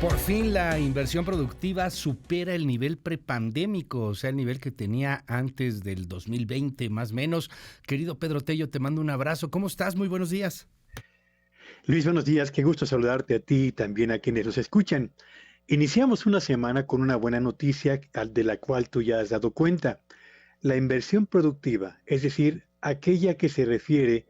Por fin la inversión productiva supera el nivel prepandémico, o sea, el nivel que tenía antes del 2020, más o menos. Querido Pedro Tello, te mando un abrazo. ¿Cómo estás? Muy buenos días. Luis, buenos días, qué gusto saludarte a ti y también a quienes nos escuchan. Iniciamos una semana con una buena noticia de la cual tú ya has dado cuenta. La inversión productiva, es decir, aquella que se refiere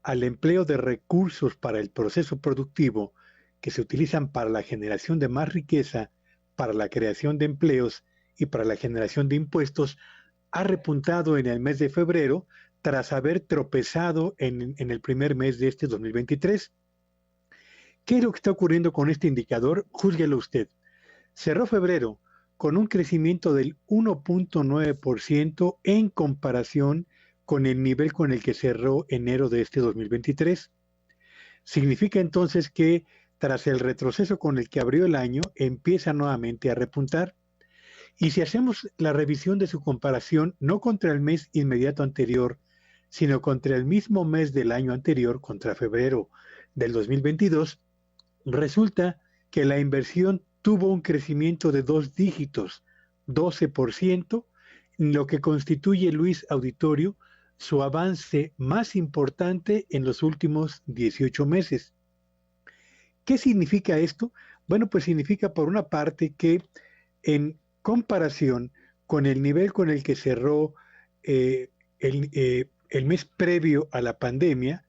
al empleo de recursos para el proceso productivo que se utilizan para la generación de más riqueza, para la creación de empleos y para la generación de impuestos, ha repuntado en el mes de febrero tras haber tropezado en el primer mes de este 2023. ¿Qué es lo que está ocurriendo con este indicador? Júzguelo usted. Cerró febrero con un crecimiento del 1.9% en comparación con el nivel con el que cerró enero de este 2023. Significa entonces que tras el retroceso con el que abrió el año, empieza nuevamente a repuntar. Y si hacemos la revisión de su comparación, no contra el mes inmediato anterior, sino contra el mismo mes del año anterior, contra febrero del 2022, resulta que la inversión tuvo un crecimiento de dos dígitos, 12%, lo que constituye, Luis Auditorio, su avance más importante en los últimos 18 meses. ¿Qué significa esto? Bueno, pues significa por una parte que en comparación con el nivel con el que cerró el mes previo a la pandemia,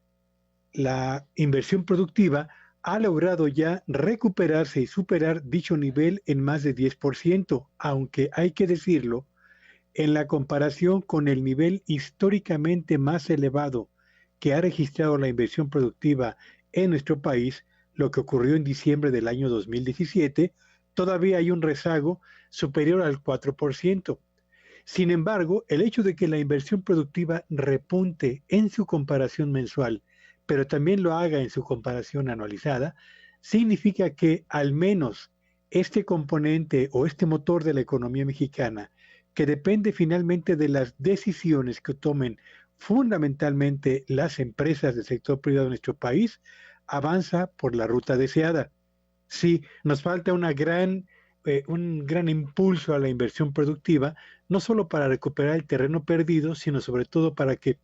la inversión productiva ha logrado ya recuperarse y superar dicho nivel en más de 10%, aunque hay que decirlo, en la comparación con el nivel históricamente más elevado que ha registrado la inversión productiva en nuestro país, lo que ocurrió en diciembre del año 2017, todavía hay un rezago superior al 4%. Sin embargo, el hecho de que la inversión productiva repunte en su comparación mensual, pero también lo haga en su comparación anualizada, significa que al menos este componente o este motor de la economía mexicana, que depende finalmente de las decisiones que tomen fundamentalmente las empresas del sector privado de nuestro país, avanza por la ruta deseada. Sí, nos falta un gran impulso a la inversión productiva, no solo para recuperar el terreno perdido, sino sobre todo para que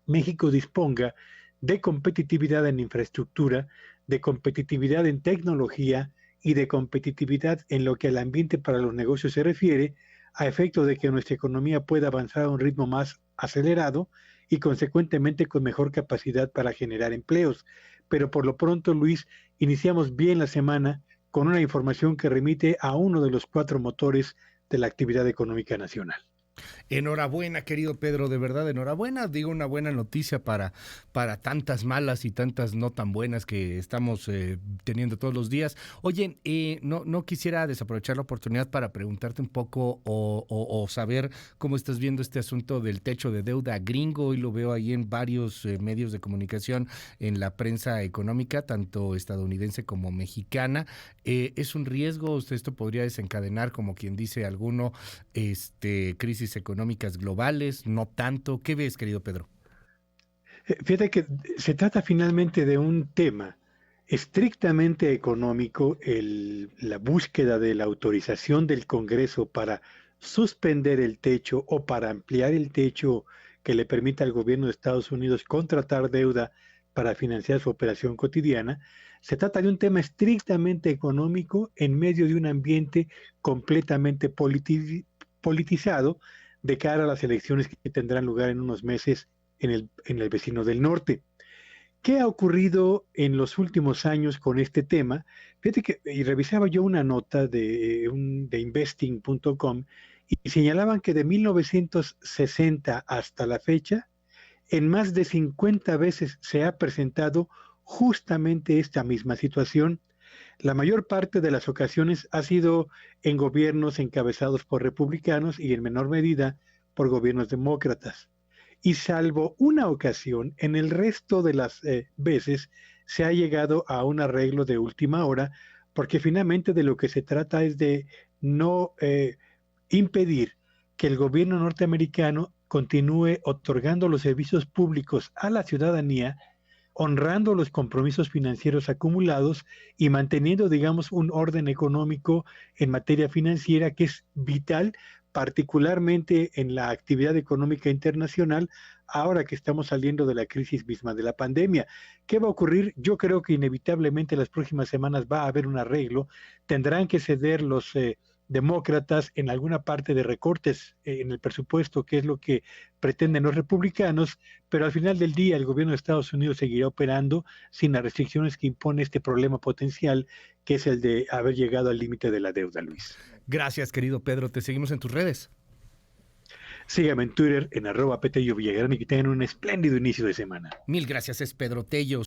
México disponga de competitividad en infraestructura, de competitividad en tecnología y de competitividad en lo que al ambiente para los negocios se refiere, a efecto de que nuestra economía pueda avanzar a un ritmo más acelerado y consecuentemente con mejor capacidad para generar empleos. Pero por lo pronto, Luis, iniciamos bien la semana con una información que remite a uno de los cuatro motores de la actividad económica nacional. Enhorabuena, querido Pedro, de verdad, enhorabuena. Digo, una buena noticia para tantas malas y tantas no tan buenas que estamos teniendo todos los días. Oye, no quisiera desaprovechar la oportunidad para preguntarte un poco o saber cómo estás viendo este asunto del techo de deuda gringo. Hoy lo veo ahí en varios medios de comunicación, en la prensa económica, tanto estadounidense como mexicana. ¿Es un riesgo? ¿Esto podría desencadenar, como quien dice alguno, crisis económicas globales? No tanto. ¿Qué ves, querido Pedro? Fíjate que se trata finalmente de un tema estrictamente económico, la búsqueda de la autorización del Congreso para suspender el techo o para ampliar el techo que le permita al gobierno de Estados Unidos contratar deuda para financiar su operación cotidiana. Se trata de un tema estrictamente económico en medio de un ambiente completamente politizado de cara a las elecciones que tendrán lugar en unos meses en el vecino del norte. ¿Qué ha ocurrido en los últimos años con este tema? Fíjate que y revisaba yo una nota de investing.com y señalaban que de 1960 hasta la fecha, en más de 50 veces se ha presentado justamente esta misma situación. La mayor parte de las ocasiones ha sido en gobiernos encabezados por republicanos y en menor medida por gobiernos demócratas. Y salvo una ocasión, en el resto de las veces se ha llegado a un arreglo de última hora, porque finalmente de lo que se trata es de no impedir que el gobierno norteamericano continúe otorgando los servicios públicos a la ciudadanía honrando los compromisos financieros acumulados y manteniendo, digamos, un orden económico en materia financiera que es vital, particularmente en la actividad económica internacional, ahora que estamos saliendo de la crisis misma de la pandemia. ¿Qué va a ocurrir? Yo creo que inevitablemente las próximas semanas va a haber un arreglo. Tendrán que ceder los demócratas en alguna parte de recortes en el presupuesto, que es lo que pretenden los republicanos, pero al final del día el gobierno de Estados Unidos seguirá operando sin las restricciones que impone este problema potencial, que es el de haber llegado al límite de la deuda, Luis. Gracias, querido Pedro. Te seguimos en tus redes. Sígame en Twitter en @Petello Villagrán y que tengan un espléndido inicio de semana. Mil gracias, es Pedro Tello.